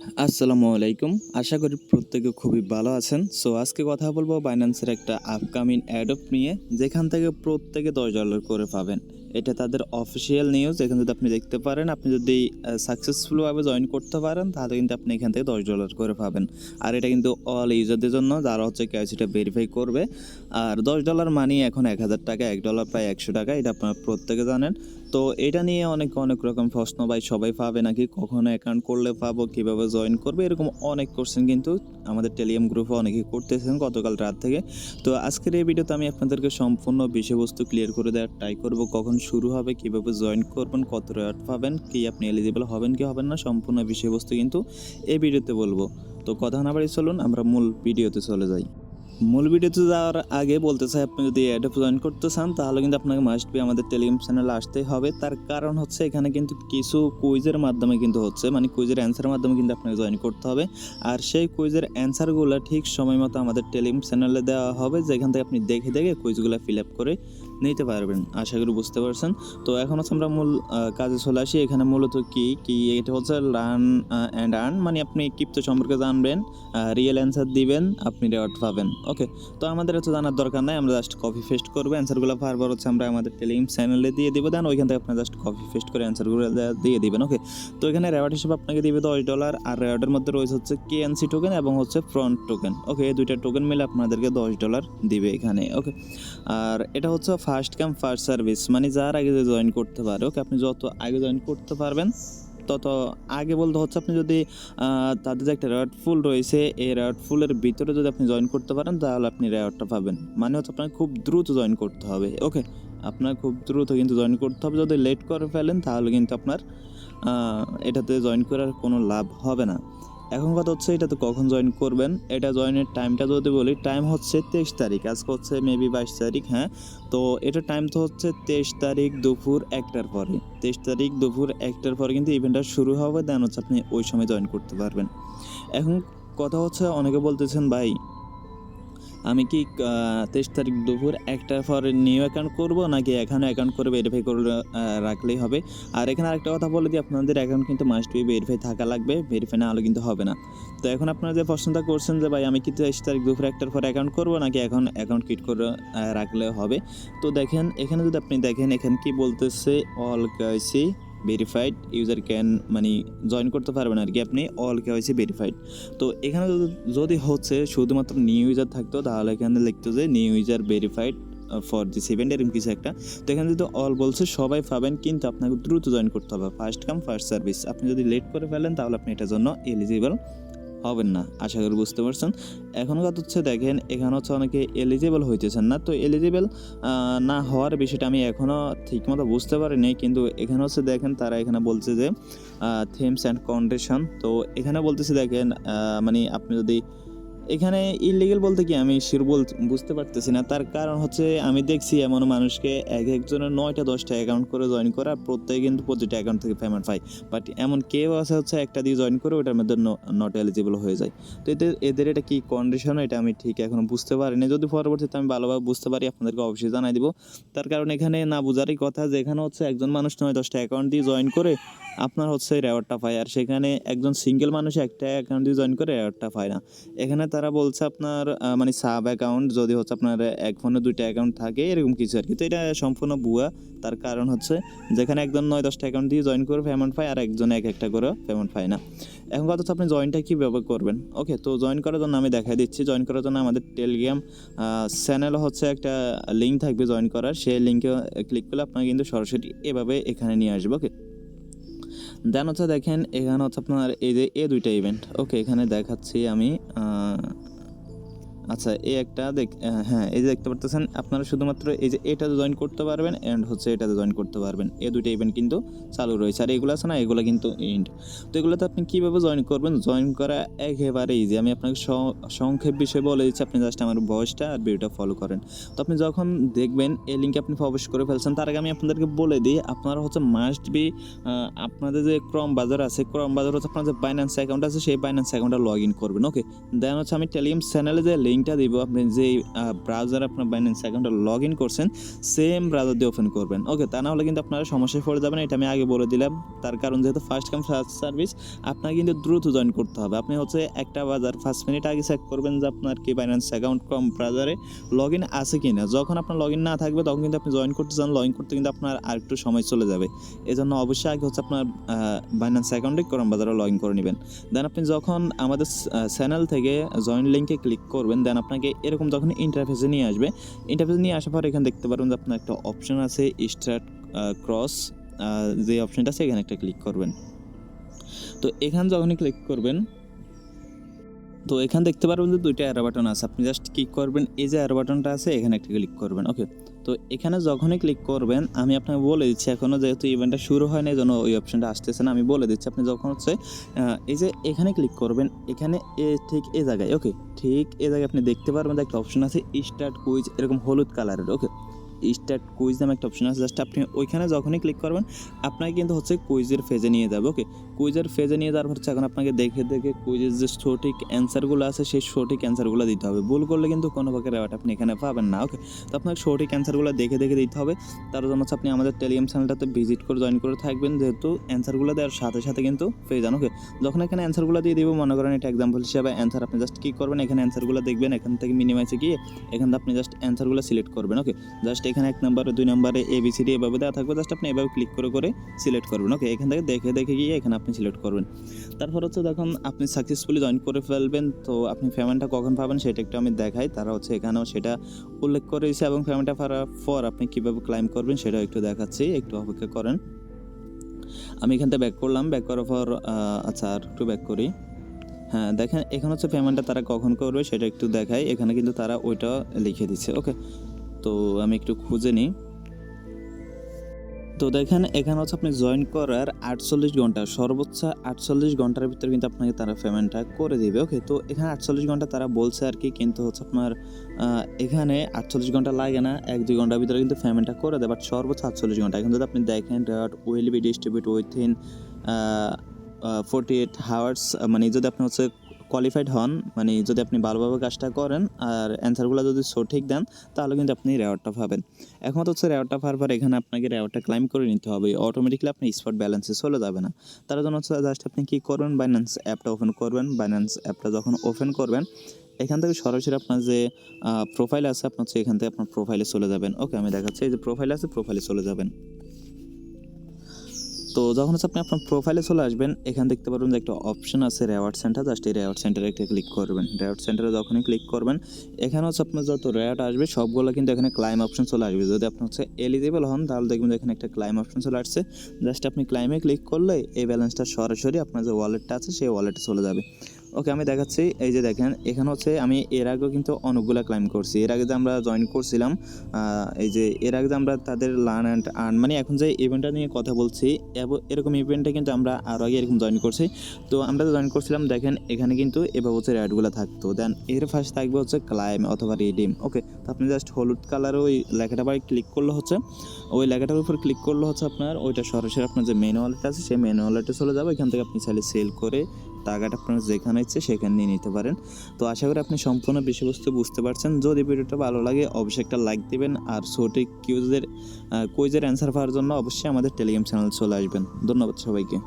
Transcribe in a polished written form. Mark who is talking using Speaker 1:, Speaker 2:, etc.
Speaker 1: আসসালামু আলাইকুম। আশা করি প্রত্যেকে খুবই ভালো আছেন। সো আজকে কথা বলবো বাইন্যান্সের একটা আপকামিং অ্যাডপ নিয়ে, যেখান থেকে প্রত্যেকে $10 করে পাবেন। এটা তাদের অফিসিয়াল নিউজ। এখানে যদি আপনি দেখতে পারেন, আপনি যদি সাকসেসফুলভাবে জয়েন করতে পারেন, তাহলে কিন্তু আপনি এখান থেকে $10 করে পাবেন। আর এটা কিন্তু অল ইউজারদের জন্য, যারা হচ্ছে কেওয়াইসিটা ভেরিফাই করবে। আর $10 মানি এখন $1000, $1 প্রায় $100, এটা আপনারা প্রত্যেকে জানেন। তো এটা নিয়ে অনেক রকম প্রশ্ন, ভাই সবাই পাবে নাকি, কখনো অ্যাকাউন্ট করলে পাবো, কিভাবে জয়েন করবে, এরকম অনেক কোশ্চেন কিন্তু আমাদের টেলিগ্রাম গ্রুপে অনেকেই করতেছেন গতকাল রাত থেকে। তো আজকের এই ভিডিওতে আমি আপনাদেরকে সম্পূর্ণ বিষয়বস্তু ক্লিয়ার করে দেওয়ার ট্রাই করব। কখন শুরু হবে, কিভাবে জয়েন করবেন, কত রেওয়ার্ড পাবেন, কি আপনি এলিজিবল হবেন কি হবেন না, সম্পূর্ণ বিষয়বস্তু কিন্তু এই ভিডিওতে বলবো। তো কথা না বাড়ি চলুন আমরা মূল ভিডিওতে চলে যাই। মূল ভিডিওতে যাওয়ার আগে বলতে চাই, আপনি যদি অ্যাডপ জয়েন করতে চান, তাহলে কিন্তু আপনাকে মাস্ট বি আমাদের টেলিগ্রাম চ্যানেলে আসতেই হবে। তার কারণ হচ্ছে, এখানে কিন্তু কিছু কুইজের মাধ্যমে কিন্তু হচ্ছে, মানে কুইজের অ্যান্সারের মাধ্যমে কিন্তু আপনাকে জয়েন করতে হবে। আর সেই কুইজের অ্যান্সারগুলো ঠিক সময় মতো আমাদের টেলিগ্রাম চ্যানেলে দেওয়া হবে, যেখান থেকে আপনি দেখে কুইজগুলো ফিল আপ করে নিতে পারবেন। আশা করি বুঝতে পারছেন। তো এখন হচ্ছে আমরা মূল কাজে চলে আসি। এখানে মূলত কি এটা হচ্ছে লার্ন অ্যান্ড আর্ন, মানে আপনি ক্রিপ্টো সম্পর্কে জানবেন, রিয়েল অ্যান্সার দিবেন, আপনি রেওয়ার্ড পাবেন। ওকে, তো আমাদের এত জানার দরকার নাই, আমরা জাস্ট কপি পেস্ট করবো অ্যান্সারগুলো। বারবার হচ্ছে আমরা আমাদের টেলিগ্রাম চ্যানেলে দিয়ে দিব, দেন ওইখান থেকে আপনার জাস্ট কপি পেস্ট করে অ্যান্সারগুলো দিয়ে দিবেন। ওকে, তো এখানে রেওয়ার্ড হিসেবে আপনাকে দিবে $10, আর রেওয়ার্ডের মধ্যে রয়েছে হচ্ছে কেএনসি টোকেন এবং হচ্ছে ফ্রন্ট টোকেন। ওকে, এই দুইটা টোকেন মিলে আপনাদেরকে $10 দিবে এখানে। ওকে, আর এটা হচ্ছে ফার্স্ট কাম ফার্স্ট সার্ভিস, মানে যার আগে যে জয়েন করতে পারে। ওকে, আপনি যত আগে জয়েন করতে পারবেন তত আগে, বলতে হচ্ছে আপনি যদি তাদের যে একটা রেওয়ার্ড ফুল রয়েছে, এই রেওয়ার্ড ফুলের ভিতরে যদি আপনি জয়েন করতে পারেন, তাহলে আপনি রেওয়ার্ডটা পাবেন। মানে হচ্ছে আপনাকে খুব দ্রুত জয়েন করতে হবে। ওকে, আপনার খুব দ্রুত কিন্তু জয়েন করতে হবে। যদি লেট করে ফেলেন, তাহলে কিন্তু আপনার এটাতে জয়েন করার কোনো লাভ হবে না। এখন কথা হচ্ছে, এটাতে কখন জয়েন করবেন। এটা জয়েনের টাইমটা যদি বলি, টাইম হচ্ছে 23 তারিখ, আজকে হচ্ছে মেবি 22 তারিখ। হ্যাঁ, তো এটা টাইম তো হচ্ছে 23 তারিখ দুপুর 1টার পরে। 23 তারিখ দুপুর 1টার পরে কিন্তু ইভেন্টটা শুরু হবে, দেন হচ্ছে আপনি ওই সময় জয়েন করতে পারবেন। এখন কথা হচ্ছে, অনেকে বলতেছেন, ভাই আমি কি 23 তারিখ দুপুর 1টার পরে নিউ অ্যাকাউন্ট করব, নাকি এখানে অ্যাকাউন্ট করে ভেরিফাই করে রাখলেই হবে। আর এখানে আরেকটা কথা বলে দিই, আপনাদের অ্যাকাউন্ট কিন্তু মাস্ট বি ভেরিফাই থাকা লাগবে, ভেরিফাই না হলে কিন্তু হবে না। তো এখন আপনারা যে প্রশ্নটা করছেন যে, ভাই আমি কি 23 তারিখ দুপুর 1টার পরে অ্যাকাউন্ট করব, নাকি এখন অ্যাকাউন্ট কিট করে রাখলে হবে। তো দেখেন, এখানে যদি আপনি দেখেন, এখানে কি বলতেছে, all KYC verified user can, মানে জয়েন করতে পারবেন আর কি আপনি, অল কেওয়াইসি ভেরিফাইড। তো এখানে যদি হচ্ছে শুধুমাত্র নিউ ইউজার থাকতো, তাহলে এখানে লিখতো যে new user verified for this event, এরকম কিছু একটা। তো এখানে যদি অল বলছে, সবাই পাবেন, কিন্তু আপনাকে দ্রুত জয়েন করতে হবে, ফার্স্ট কাম ফার্স্ট সার্ভিস। আপনি যদি লেট করে ফেলেন, তাহলে আপনি এটার জন্য এলিজিবল হবেন না। আশা করি বুঝতে পারছেন। এখন কথা হচ্ছে, দেখেন এখানে হচ্ছে অনেকে এলিজিবল হইতেছেন না। তো এলিজিবল না হওয়ার বিষয়টা আমি এখনও ঠিকমতো বুঝতে পারিনি, কিন্তু এখানে হচ্ছে দেখেন, তারা এখানে বলছে যে থিমস অ্যান্ড কন্ডিশন। তো এখানে বলতেছে দেখেন, মানে আপনি যদি এখানে ইলিগেল বলতে কি, আমি বুঝতে পারতেছি না। তার কারণ হচ্ছে, আমি দেখছি এমন মানুষকে একজনের 9টা 10টা অ্যাকাউন্ট করে জয়েন করা, প্রত্যেকে কিন্তু প্রতিটা অ্যাকাউন্ট থেকে পেমেন্ট পায়। বাট এমন কেউ আছে হচ্ছে একটা দিয়ে জয়েন করে ওটার মধ্যে নট এলিজিবল হয়ে যায়। তো এদের এটা কি কন্ডিশন, এটা আমি ঠিক এখনো বুঝতে পারিনি। যদি পরবর্তীতে আমি ভালোভাবে বুঝতে পারি, আপনাদেরকে অবশ্যই জানাই দিব। তার কারণ এখানে না বোঝারই কথা, যে এখানে হচ্ছে একজন মানুষ 9-10টা অ্যাকাউন্ট দিয়ে জয়েন করে আপনার হচ্ছে রেওয়ার্ডটা পায়, আর সেখানে একজন সিঙ্গেল মানুষ একটা অ্যাকাউন্ট দিয়ে জয়েন করে রেওয়ার্ডটা পায় না। এখানে তারা বলছে আপনার মানে সাব অ্যাকাউন্ট যদি হচ্ছে আপনার এক ফোনে 2টা অ্যাকাউন্ট থাকে, এরকম কিছু আর কি। তো এটা সম্পূর্ণ ভুয়া। তার কারণ হচ্ছে, যেখানে একজন 9-10টা অ্যাকাউন্ট দিয়ে জয়েন করে পেমেন্ট পায়, আর একজন একটা করে পেমেন্ট পায় না। এখন কথা হচ্ছে, আপনি জয়েনটা কীভাবে করবেন। ওকে, তো জয়েন করার জন্য আমি দেখাই দিচ্ছি। জয়েন করার জন্য আমাদের টেলিগ্রাম চ্যানেলে হচ্ছে একটা লিঙ্ক থাকবে জয়েন করার, সেই লিঙ্কে ক্লিক করলে আপনাকে কিন্তু সরাসরি এভাবে এখানে নিয়ে আসবে। ওকে, দেন হচ্ছে দেখেন, এখানে হচ্ছে আপনার এই যে দুইটা ইভেন্ট। ওকে, এখানে দেখাচ্ছি আমি। আচ্ছা, এই একটা হ্যাঁ, এই যে দেখতে পারতেছেন, আপনারা শুধুমাত্র এই যে এটাতে জয়েন করতে পারবেন, অ্যান্ড হচ্ছে এটাতে জয়েন করতে পারবেন। এই দুইটা ইভেন্ট কিন্তু চালু রয়েছে। আর এগুলো আছে না, এগুলো কিন্তু এন্ড। তো এগুলোতে আপনি কীভাবে জয়েন করবেন, জয়েন করা একেবারে ইজি। আমি আপনাকে সংক্ষেপ বিষয় বলে দিচ্ছি, আপনি জাস্ট আমার ভয়েসটা আর ভিডিওটা ফলো করেন। তো আপনি যখন দেখবেন এই লিঙ্কে আপনি প্রবেশ করে ফেলছেন, তার আগে আমি আপনাদেরকে বলে দিই, আপনারা হচ্ছে মাস্ট বি আপনাদের যে ক্রম বাজার আছে, ক্রম বাজার হচ্ছে আপনার যে বাইন্যান্স অ্যাকাউন্ট আছে, সেই বাইন্যান্স অ্যাকাউন্টটা লগ ইন করবেন। ওকে, দেন হচ্ছে আমি টেলিগ্রাম চ্যানেলে যে লিঙ্কটা দিব, আপনি যেই ব্রাউজার আপনার বাইন্যান্স অ্যাকাউন্টে লগ ইন করছেন সেম ব্রাউজার দিয়ে ওপেন করবেন। ওকে, তা না হলে কিন্তু আপনারা সমস্যায় পড়ে যাবেন, এটা আমি আগে বলে দিলাম। তার কারণ যেহেতু ফার্স্ট কাম ফার্স্ট সার্ভিস, আপনার কিন্তু দ্রুত জয়েন করতে হবে। আপনি হচ্ছে একটা বাজার 5 মিনিট আগে চেক করবেন যে আপনার কি বাইন্যান্স অ্যাকাউন্ট ব্রাউজারে লগ ইন আছে কি না। যখন আপনার লগ ইন না থাকবে তখন কিন্তু আপনি জয়েন করতে চান, লগ ইন করতে কিন্তু আপনার আর একটু সময় চলে যাবে। এই জন্য অবশ্যই আগে হচ্ছে আপনার বাইন্যান্স অ্যাকাউন্টে ক্রম বাজারে লগ ইন করে নেবেন। দেন আপনি যখন আমাদের চ্যানেল থেকে জয়েন লিঙ্কে ক্লিক করবেন, দেন আপনাকে এরকম যখন ইন্টারফেসে নিয়ে আসবে, ইন্টারফেসে নিয়ে আসার পর এখানে দেখতে পারবেন যে আপনার একটা অপশন আছে স্টার্ট ক্রস, যে অপশনটা আছে এখানে একটা ক্লিক করবেন। তো এখানে যখনই ক্লিক করবেন, তো এখানে দেখতে পারবেন যে দুইটা অ্যারো বাটন আছে, আপনি জাস্ট ক্লিক করবেন, এই যে অ্যারো বাটনটা আছে এখানে একটা ক্লিক করবেন। ওকে, তো এখানে যখনই ক্লিক করবেন, আমি আপনাকে বলে দিচ্ছি, এখনও যেহেতু ইভেন্টটা শুরু হয় না এই জন্য ওই অপশনটা আসতেছে না, আমি বলে দিচ্ছি। আপনি যখন হচ্ছে এই যে এখানে ক্লিক করবেন, এখানে ঠিক এই জায়গায়, ওকে, ঠিক এই জায়গায় আপনি দেখতে পারবেন যে একটা অপশন আছে স্টার্ট কুইজ, এরকম হলুদ কালারের। ওকে, স্টার্ট কুইজ নামে একটা অপশন আছে, জাস্ট আপনি ওইখানে যখনই ক্লিক করবেন আপনাকে কিন্তু হচ্ছে কুইজের ফেজে নিয়ে যাবে। ওকে, কুইজের ফেজে নিয়ে যাওয়ার হচ্ছে এখন আপনাকে দেখে দেখে কুইজের যে সঠিক অ্যান্সারগুলো আছে সেই সঠিক অ্যান্সারগুলো দিতে হবে। ভুল করলে কিন্তু কোনো প্রকার রেওয়ার্ড আপনি এখানে পাবেন না। ওকে, তো আপনাকে সঠিক অ্যান্সারগুলো দেখে দেখে দিতে হবে। তার জন্য হচ্ছে আপনি আমাদের টেলিগ্রাম চ্যানেলটাতে ভিজিট করে জয়েন করে থাকবেন, যেহেতু অ্যান্সারগুলো দেওয়ার সাথে সাথে কিন্তু পেয়ে যান। ওকে, যখন এখানে অ্যান্সারগুলো দিয়ে দিব, মনে করেন এটা এক্সাম্পল হিসেবে অ্যান্সার, আপনি জাস্ট কী করবেন, এখানে অ্যান্সারগুলো দেখবেন, এখান থেকে মিনিমাইজে গিয়ে এখান থেকে আপনি জাস্ট অ্যান্সারগুলো সিলেক্ট করবেন। ওকে, জাস্ট এখানে 1 নম্বরে 2 নম্বরে ABCD এভাবে দেওয়া থাকবে, জাস্ট আপনি এভাবে ক্লিক করে করে সিলেক্ট করবেন। ওকে, এখান থেকে দেখে দেখে গিয়ে এখানে আপনি সিলেক্ট করবেন। তারপর হচ্ছে দেখুন আপনি সাকসেসফুলি জয়েন করে ফেলবেন। তো আপনি পেমেন্টটা কখন পাবেন সেটা একটু আমি দেখাই, তারা হচ্ছে এখানেও সেটা উল্লেখ করে দিয়েছে, এবং পেমেন্টটা পাওয়ার পর আপনি কীভাবে ক্লাইম করবেন সেটাও একটু দেখাচ্ছি, একটু অপেক্ষা করেন। আমি এখান থেকে ব্যাক করলাম, ব্যাক করার পর আচ্ছা আর একটু ব্যাক করি। হ্যাঁ, দেখেন এখানে হচ্ছে পেমেন্টটা তারা কখন করবে সেটা একটু দেখাই, এখানে কিন্তু তারা ওইটা লিখে দিচ্ছে। ওকে, তো আমি একটু খুঁজে নিই। তো দেখেন এখানে হচ্ছে আপনি জয়েন করার 48 ঘন্টা, সর্বোচ্চ 48 ঘন্টার ভিতরে কিন্তু আপনাকে তারা পেমেন্টটা করে দিবে। ওকে, তো এখানে 48 ঘন্টা তারা বলছে আর কি, কিন্তু হচ্ছে আপনার এখানে 48 ঘন্টা লাগে না, 1-2 ঘন্টার ভিতরে কিন্তু পেমেন্টটা করে দেয়, বাট সর্বোচ্চ 48 ঘন্টা। এখন যদি আপনি দেখেন will be distribute within 48 hours, মানে যদি আপনি হচ্ছে কোয়ালিফাইড হন, মানে যদি আপনি ভালোভাবে কাজটা করেন আর অ্যান্সারগুলো যদি সঠিক দেন, তাহলে কিন্তু আপনি রেওয়ার্ডটা পাবেন। এখন হচ্ছে রেওয়ার্ডটা পাওয়ার পর এখানে আপনাকে রেওয়ার্ডটা ক্লাইম করে নিতে হবে, অটোমেটিক্যালি আপনি স্পট ব্যালেন্সে চলে যাবে না। তার জন্য হচ্ছে জাস্ট আপনি কী করবেন, বাইন্যান্স অ্যাপটা ওপেন করবেন। বাইন্যান্স অ্যাপটা যখন ওপেন করবেন, এখান থেকে সরাসরি আপনার যে প্রোফাইল আছে, আপনার হচ্ছে এখান থেকে আপনার প্রোফাইলে চলে যাবেন। ওকে, আমি দেখাচ্ছি, এই যে প্রোফাইল আছে, প্রোফাইলে চলে যাবেন। তো যখন হচ্ছে আপনি আপনার প্রোফাইলে চলে আসবেন, এখানে দেখতে পারবেন যে একটা অপশন আছে রেওয়ার্ড সেন্টার, জাস্ট এই রেওয়ার্ড সেন্টারে একটা ক্লিক করবেন। রেওয়ার্ড সেন্টারে যখনই ক্লিক করবেন, এখানে হচ্ছে আপনার যত রেওয়ার্ড আসবে সবগুলো কিন্তু এখানে ক্লাইম অপশন চলে আসবে। যদি আপনি হচ্ছে এলিজিবল হন তাহলে দেখবেন যে এখানে একটা ক্লাইম অপশন চলে আসছে, জাস্ট আপনি ক্লাইমে ক্লিক করলে এই ব্যালেন্সটা সরাসরি আপনার যে ওয়ালেটটা আছে সেই ওয়ালেটে চলে যাবে। ওকে, আমি দেখাচ্ছি, এই যে দেখেন এখানে হচ্ছে আমি এর আগেও কিন্তু অনেকগুলো ক্লাইম করছি। এর আগে যে আমরা জয়েন করছিলাম, এই যে এর আগে যে আমরা তাদের লার্ন অ্যান্ড আর্ন, মানে এখন যে ইভেন্টটা নিয়ে কথা বলছি, এরকম ইভেন্টে কিন্তু আমরা আরও আগে এরকম জয়েন করছি। তো আমরা জয়েন করছিলাম, দেখেন এখানে কিন্তু এভাবে হচ্ছে রেটগুলো থাকতো, দেন এর ফার্স্ট থাকবে হচ্ছে ক্লাইম অথবা রিডিম। ওকে, তো আপনি জাস্ট হলুদ কালারে ওই লেখাটা বাড়ি ক্লিক করলে হচ্ছে, ওই লেখাটার উপর ক্লিক করলে হচ্ছে আপনার ওইটা সরাসরি আপনার যে মেন ওয়ালেট আছে সেই মেন ওয়ালেটে চলে যাবে। এখান থেকে আপনি চাইলে সেল করে টাকাটা আপনার যেখানে ইচ্ছে সেখানে নিয়ে নিতে পারেন। তো আশা করি আপনি সম্পূর্ণ বিষয়বস্তু বুঝতে পারছেন। যদি ভিডিওটা ভালো লাগে অবশ্যই একটা লাইক দিবেন, আর সঠিক কুইজের অ্যান্সার পাওয়ার জন্য অবশ্যই আমাদের টেলিগ্রাম চ্যানেল চলে আসবেন। ধন্যবাদ সবাইকে।